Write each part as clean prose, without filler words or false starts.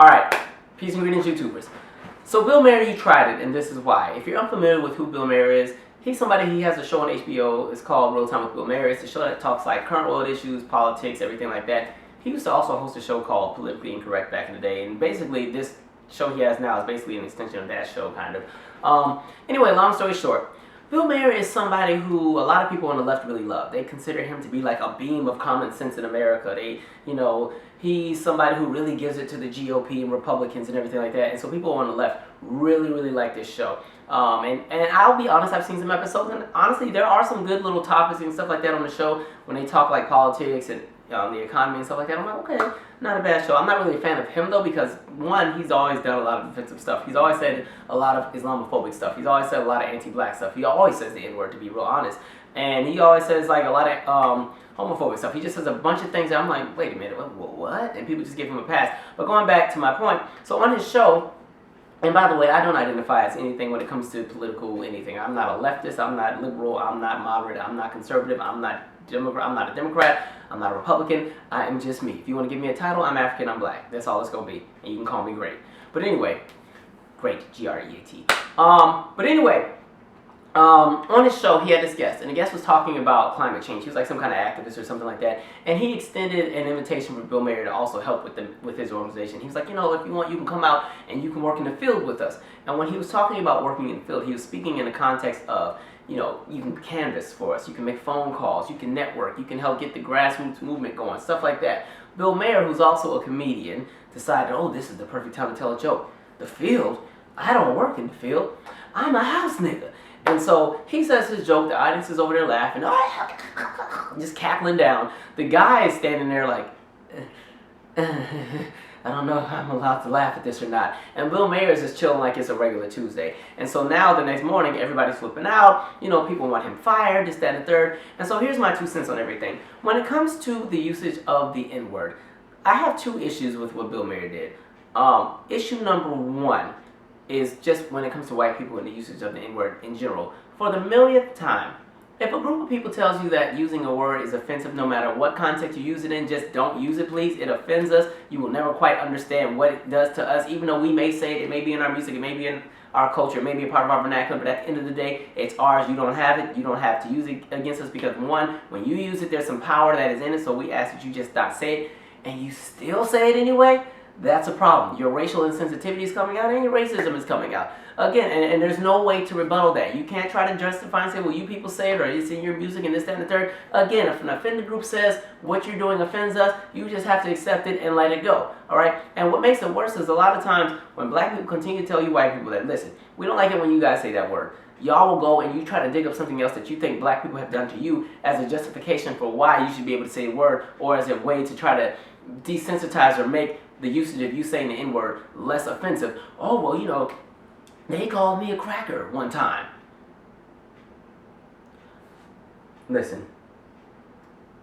Alright, peace and greetings, YouTubers. So Bill Maher, you tried it, and this is why. If you're unfamiliar with who Bill Maher is, he's somebody, he has a show on HBO, it's called Real Time with Bill Maher. It's a show that talks like current world issues, politics, everything like that. He used to also host a show called Politically Incorrect back in the day, and basically this show he has now is basically an extension of that show, kind of. Anyway, long story short, Bill Maher is somebody who a lot of people on the left really love. They consider him to be like a beam of common sense in America. He's somebody who really gives it to the GOP and Republicans and everything like that. And so people on the left really like this show. And I'll be honest, I've seen some episodes, and honestly, there are some good little topics and stuff like that on the show when they talk like politics and the economy and stuff like that. I'm like, okay, not a bad show. I'm not really a fan of him though, because one, he's always done a lot of offensive stuff. He's always said a lot of Islamophobic stuff. He's always said a lot of anti-black stuff. He always says the N-word, to be real honest. And he always says like a lot of homophobic stuff. He just says a bunch of things that I'm like, wait a minute, what? And people just give him a pass. But going back to my point, so on his show, and by the way, I don't identify as anything when it comes to political anything. I'm not a leftist, I'm not liberal, I'm not moderate, I'm not conservative, I'm not a Democrat, I'm not a Republican, I am just me. If you want to give me a title, I'm African, I'm black. That's all it's going to be. And you can call me Great. But anyway, Great, G-R-E-A-T. But anyway, on his show, he had this guest, and the guest was talking about climate change. He was like some kind of activist or something like that, and he extended an invitation for Bill Maher to also help with his organization. He was like, if you want, you can come out and you can work in the field with us. And when he was talking about working in the field, he was speaking in the context of, you can canvass for us, you can make phone calls, you can network, you can help get the grassroots movement going, stuff like that. Bill Maher, who's also a comedian, decided, oh, this is the perfect time to tell a joke. The field? I don't work in the field. I'm a house nigga. And so he says his joke, the audience is over there laughing, just cackling down. The guy is standing there like, I don't know if I'm allowed to laugh at this or not. And Bill Maher is just chilling like it's a regular Tuesday. And so now the next morning, everybody's flipping out. People want him fired, this, that, and the third. And so here's my 2 cents on everything. When it comes to the usage of the N-word, I have 2 issues with what Bill Maher did. Issue number 1 is just when it comes to white people and the usage of the N-word in general. For the millionth time, if a group of people tells you that using a word is offensive no matter what context you use it in, just don't use it, please. It offends us. You will never quite understand what it does to us, even though we may say it. It may be in our music, it may be in our culture, it may be a part of our vernacular, but at the end of the day, it's ours. You don't have it. You don't have to use it against us because, one, when you use it, there's some power that is in it, so we ask that you just not say it, and you still say it anyway. That's a problem. Your racial insensitivity is coming out and your racism is coming out. Again, and there's no way to rebuttal that. You can't try to justify and say, well, you people say it, or it's in your music and this, that, and the third. Again, if an offended group says what you're doing offends us, you just have to accept it and let it go. Alright? And what makes it worse is a lot of times when black people continue to tell you white people that, listen, we don't like it when you guys say that word. Y'all will go and you try to dig up something else that you think black people have done to you as a justification for why you should be able to say the word, or as a way to try to desensitize or make the usage of you saying the N-word less offensive. Oh, well, they called me a cracker one time. Listen,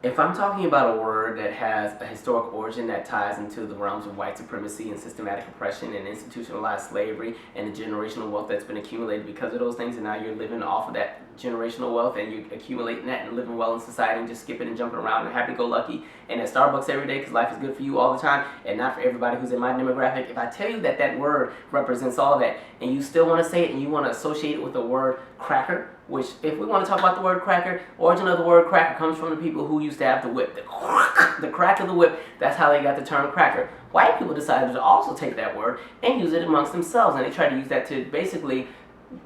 if I'm talking about a word that has a historic origin that ties into the realms of white supremacy and systematic oppression and institutionalized slavery and the generational wealth that's been accumulated because of those things, and now you're living off of that generational wealth and you're accumulating that and living well in society and just skipping and jumping around and happy-go-lucky and at Starbucks every day because life is good for you all the time and not for everybody who's in my demographic. If I tell you that that word represents all of that and you still want to say it and you want to associate it with the word cracker, which, if we want to talk about the word cracker, origin of the word cracker comes from the people who used to have the whip. The crack of the whip, that's how they got the term cracker. White people decided to also take that word and use it amongst themselves, and they tried to use that to basically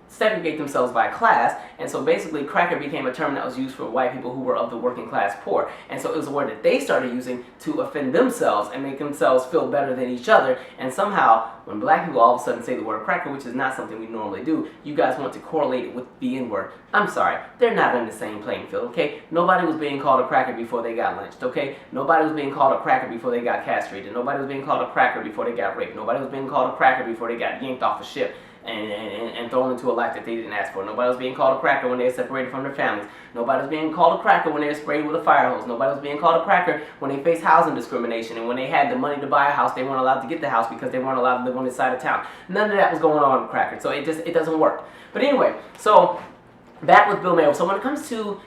segregate themselves by class, and so basically cracker became a term that was used for white people who were of the working class poor, and so it was a word that they started using to offend themselves and make themselves feel better than each other. And somehow when black people all of a sudden say the word cracker, which is not something we normally do, you guys want to correlate it with the N-word. I'm sorry, they're not in the same playing field, okay? Nobody was being called a cracker before they got lynched, okay? Nobody was being called a cracker before they got castrated. Nobody was being called a cracker before they got raped. Nobody was being called a cracker before they got yanked off a ship and thrown into a life that they didn't ask for. Nobody was being called a cracker when they were separated from their families. Nobody was being called a cracker when they were sprayed with a fire hose. Nobody was being called a cracker when they faced housing discrimination and when they had the money to buy a house, they weren't allowed to get the house because they weren't allowed to live on this side of town. None of that was going on with crackers, so it doesn't work. But anyway, so back with Bill Maher. So when it comes to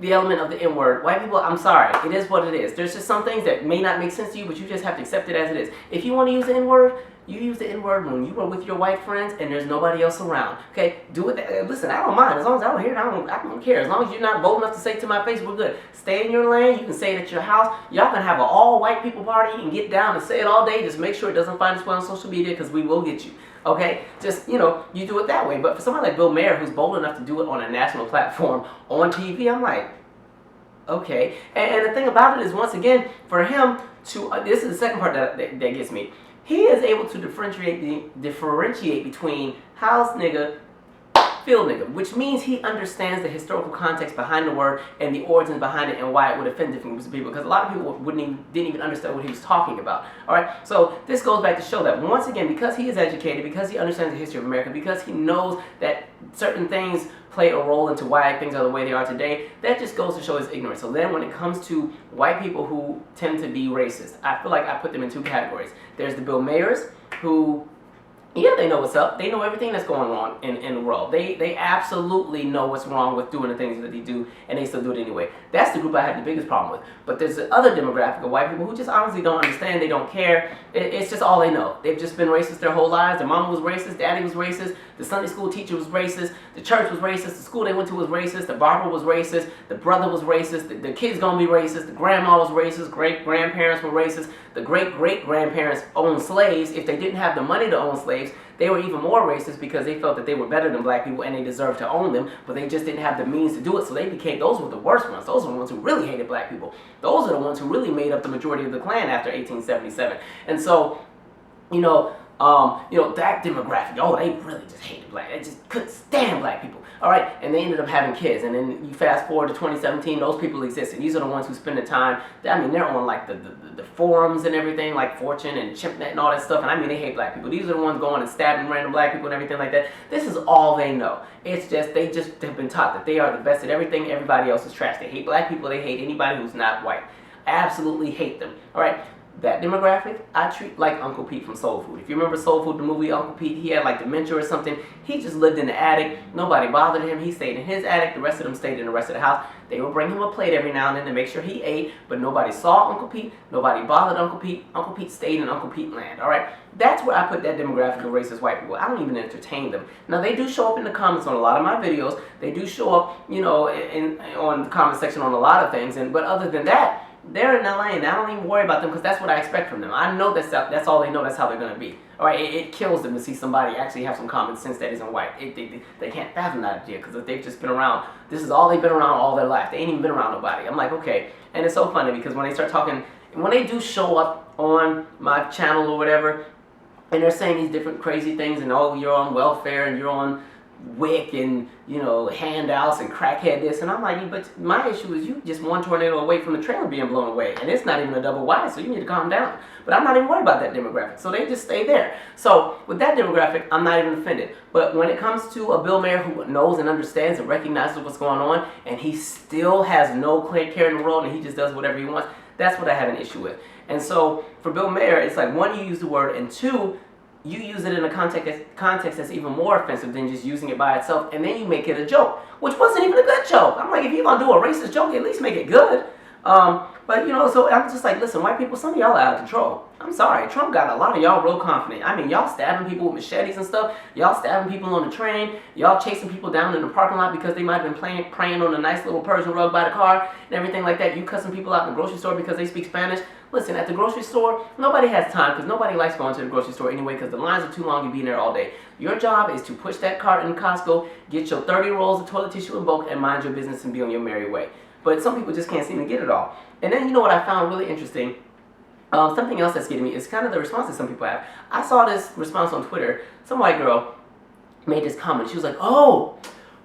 the element of the N-word. White people, I'm sorry, it is what it is. There's just some things that may not make sense to you, but you just have to accept it as it is. If you want to use the N-word, you use the N-word when you are with your white friends and there's nobody else around. Okay, do it. Listen, I don't mind. As long as I don't hear it, I don't care. As long as you're not bold enough to say it to my face, we're good. Stay in your lane. You can say it at your house. Y'all can have an all-white people party and get down and say it all day. Just make sure it doesn't find its way on social media, because we will get you. Okay, just, you know, you do it that way. But for somebody like Bill Maher, who's bold enough to do it on a national platform on TV, I'm like, okay. And the thing about it is, once again, for him to, this is the second part that gets me. He is able to differentiate between house nigga, field nigga, which means he understands the historical context behind the word and the origins behind it and why it would offend different groups of people, because a lot of people didn't even understand what he was talking about. All right, so this goes back to show that, once again, because he is educated, because he understands the history of America, because he knows that certain things play a role into why things are the way they are today, that just goes to show his ignorance. So then when it comes to white people who tend to be racist, I feel like I put them in two categories. There's the Bill Mahers, who, yeah, they know what's up. They know everything that's going on in the world. They absolutely know what's wrong with doing the things that they do, and they still do it anyway. That's the group I have the biggest problem with. But there's the other demographic of white people who just honestly don't understand. They don't care. It's just all they know. They've just been racist their whole lives. Their mama was racist. Daddy was racist. The Sunday school teacher was racist. The church was racist. The school they went to was racist. The barber was racist. The brother was racist. The kid's gonna be racist. The grandma was racist. Great-grandparents were racist. The great-great-grandparents owned slaves. If they didn't have the money to own slaves, they were even more racist because they felt that they were better than black people and they deserved to own them, but they just didn't have the means to do it, so those were the worst ones. Those were the ones who really hated black people. Those are the ones who really made up the majority of the Klan after 1877. And so, that demographic, they really just hated black. They just couldn't stand black people. All right, and they ended up having kids. And then you fast forward to 2017, those people exist. And these are the ones who spend the time. I mean, they're on like the forums and everything, like Fortune and ChipNet and all that stuff. And I mean, they hate black people. These are the ones going and stabbing random black people and everything like that. This is all they know. It's just, they just have been taught that they are the best at everything. Everybody else is trash. They hate black people. They hate anybody who's not white. Absolutely hate them. All right. That demographic, I treat like Uncle Pete from Soul Food. If you remember Soul Food, the movie, Uncle Pete, he had like dementia or something. He just lived in the attic. Nobody bothered him. He stayed in his attic. The rest of them stayed in the rest of the house. They would bring him a plate every now and then to make sure he ate, but nobody saw Uncle Pete. Nobody bothered Uncle Pete. Uncle Pete stayed in Uncle Pete land, all right? That's where I put that demographic of racist white people. I don't even entertain them. Now, they do show up in the comments on a lot of my videos. They do show up, on the comment section on a lot of things, but other than that, they're in LA, and I don't even worry about them because that's what I expect from them. I know that's all they know. That's how they're going to be. All right, it kills them to see somebody actually have some common sense that isn't white. They can't fathom that idea because they've just been around. This is all they've been around all their life. They ain't even been around nobody. I'm like, okay. And it's so funny because when they start talking, when they do show up on my channel or whatever, and they're saying these different crazy things, and oh, you're on welfare and you're on WIC and handouts and crackhead this, and I'm like, but my issue is you just one tornado away from the trailer being blown away, and it's not even a double wide, so you need to calm down. But I'm not even worried about that demographic, so they just stay there. So with that demographic, I'm not even offended. But when it comes to a Bill Maher who knows and understands and recognizes what's going on, and he still has no care in the world, and he just does whatever he wants, that's what I have an issue with. And so for Bill Maher, it's like, one, you use the word, and two, you use it in a context that's even more offensive than just using it by itself, and then you make it a joke, which wasn't even a good joke. I'm like, if you're going to do a racist joke, at least make it good. So I'm just like, listen, white people, some of y'all are out of control. I'm sorry, Trump got a lot of y'all real confident. I mean, y'all stabbing people with machetes and stuff. Y'all stabbing people on the train. Y'all chasing people down in the parking lot because they might have been praying on a nice little Persian rug by the car and everything like that. You cussing people out in the grocery store because they speak Spanish. Listen, at the grocery store, nobody has time because nobody likes going to the grocery store anyway because the lines are too long. You'll be in there all day. Your job is to push that cart in Costco, get your 30 rolls of toilet tissue in bulk, and mind your business and be on your merry way. But some people just can't seem to get it all. And then you know what I found really interesting? Something else that's getting me is kind of the response that some people have. I saw this response on Twitter. Some white girl made this comment. She was like, oh,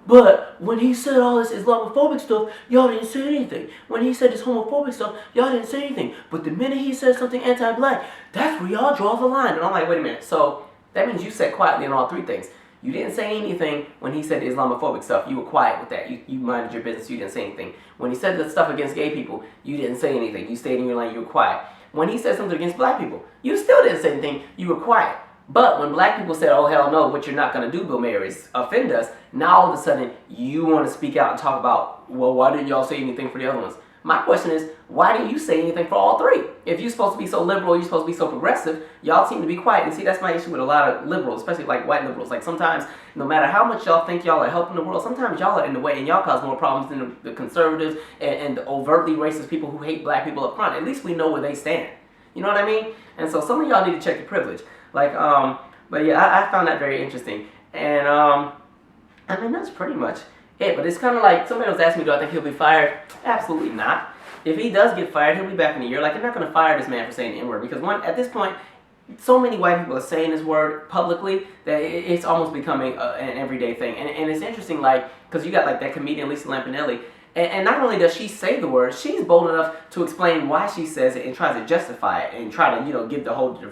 but when he said all this Islamophobic stuff, y'all didn't say anything. When he said this homophobic stuff, y'all didn't say anything. But the minute he said something anti-black, that's where y'all draw the line. And I'm like, wait a minute. So that means you said quietly on all three things. You didn't say anything when he said the Islamophobic stuff. You were quiet with that. You minded your business. You didn't say anything. When he said the stuff against gay people, you didn't say anything. You stayed in your lane. You were quiet. When he said something against black people, you still didn't say anything. You were quiet. But when black people said, oh hell no, what you're not going to do, Bill Maher, is offend us, now all of a sudden you want to speak out and talk about, well, why didn't y'all say anything for the other ones? My question is, why didn't you say anything for all three? If you're supposed to be so liberal, you're supposed to be so progressive, y'all seem to be quiet. And see, that's my issue with a lot of liberals, especially like white liberals. Like sometimes, no matter how much y'all think y'all are helping the world, sometimes y'all are in the way and y'all cause more problems than the conservatives and the overtly racist people who hate black people up front. At least we know where they stand. You know what I mean? And so some of y'all need to check your privilege. Like, but yeah, I found that very interesting. And I mean, that's pretty much it. But it's kind of like, somebody was asking me, do I think he'll be fired? Absolutely not. If he does get fired, he'll be back in a year. Like, you're not going to fire this man for saying the N-word. Because one, at this point, so many white people are saying this word publicly that it's almost becoming an everyday thing. And it's interesting, like, because you got like that comedian Lisa Lampanelli. And not only does she say the word, she's bold enough to explain why she says it and tries to justify it and try to, you know, give the whole,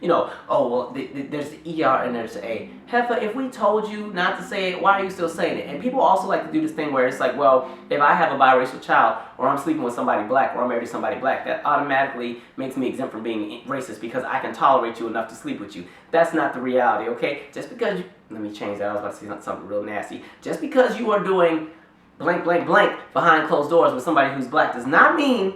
you know, oh, well, there's the ER and there's the A. Heifer, if we told you not to say it, why are you still saying it? And people also like to do this thing where it's like, well, if I have a biracial child or I'm sleeping with somebody black or I'm married to somebody black, that automatically makes me exempt from being racist because I can tolerate you enough to sleep with you. That's not the reality, okay? Just because you, let me change that, I was about to say something real nasty. Just because you are doing blank, blank, blank behind closed doors with somebody who's black does not mean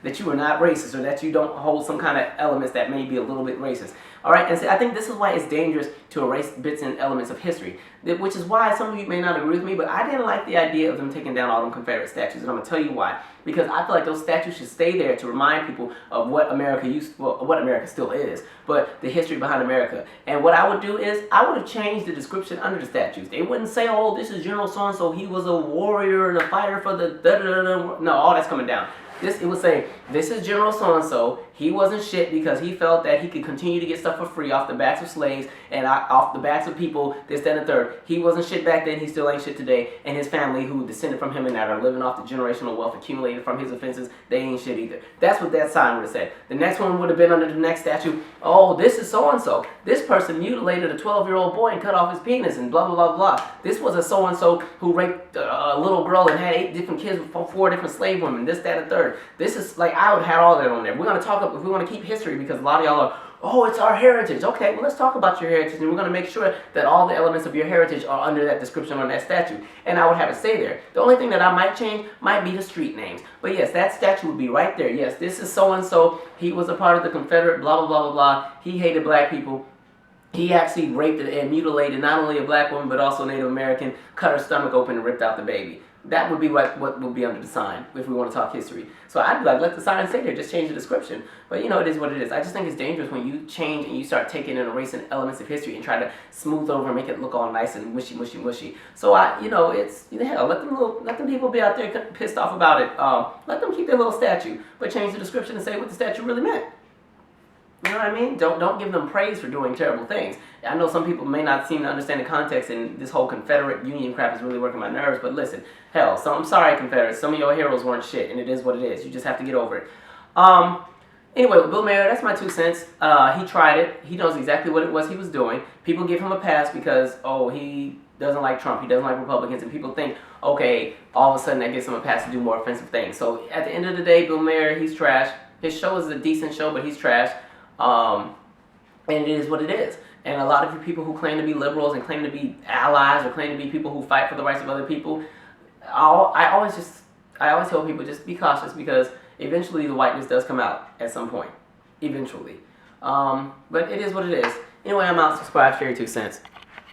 that you are not racist or that you don't hold some kind of elements that may be a little bit racist. All right, and so I think this is why it's dangerous to erase bits and elements of history, which is why some of you may not agree with me, but I didn't like the idea of them taking down all them Confederate statues, and I'm going to tell you why. Because I feel like those statues should stay there to remind people of what America used, well, what America still is, but the history behind America. And what I would do is, I would have changed the description under the statues. They wouldn't say, oh, this is General so-and-so, he was a warrior and a fighter for the da-da-da-da. No, all that's coming down. It would say, this is General so-and-so, he wasn't shit because he felt that he could continue to get stuff for free off the backs of slaves and off the backs of people, this, that, and the third. He wasn't shit back then, he still ain't shit today, and his family who descended from him and that are living off the generational wealth accumulated from his offenses, they ain't shit either. That's what that sign would have said. The next one would have been under the next statue, oh, this is so-and-so. This person mutilated a 12-year-old boy and cut off his penis and blah, blah, blah, blah. This was a so-and-so who raped a little girl and had 8 different kids with 4 different slave women, this, that, and the third. This is, like, I would have had all that on there. We're going to talk about, if we want to keep history, because a lot of y'all are, oh, it's our heritage. Okay, well, let's talk about your heritage, and we're going to make sure that all the elements of your heritage are under that description on that statue. And I would have it stay there. The only thing that I might change might be the street names. But yes, that statue would be right there. Yes, this is so-and-so. He was a part of the Confederate, blah, blah, blah, blah, blah. He hated black people. He actually raped and mutilated not only a black woman, but also a Native American, cut her stomach open and ripped out the baby. That would be what would be under the sign if we want to talk history. So I'd be like, let the sign stay there, just change the description. But you know, it is what it is. I just think it's dangerous when you change and you start taking and erasing elements of history and try to smooth over and make it look all nice and mushy, mushy, mushy. So you know, it's, you know, hell, let them people be out there pissed off about it. Let them keep their little statue, but change the description and say what the statue really meant. You know what I mean? Don't give them praise for doing terrible things. I know some people may not seem to understand the context, and this whole Confederate Union crap is really working my nerves, but listen, hell, I'm sorry, Confederates. Some of your heroes weren't shit, and it is what it is. You just have to get over it. Anyway, with Bill Maher, that's my 2 cents. He tried it. He knows exactly what it was he was doing. People give him a pass because, oh, he doesn't like Trump, he doesn't like Republicans, and people think, okay, all of a sudden that gives him a pass to do more offensive things. So at the end of the day, Bill Maher, he's trash. His show is a decent show, but he's trash. And it is what it is. And a lot of you people who claim to be liberals and claim to be allies or claim to be people who fight for the rights of other people, I always tell people, just be cautious, because eventually the whiteness does come out at some point. Eventually. But it is what it is. Anyway, I'm out. Subscribe, share your 2 cents.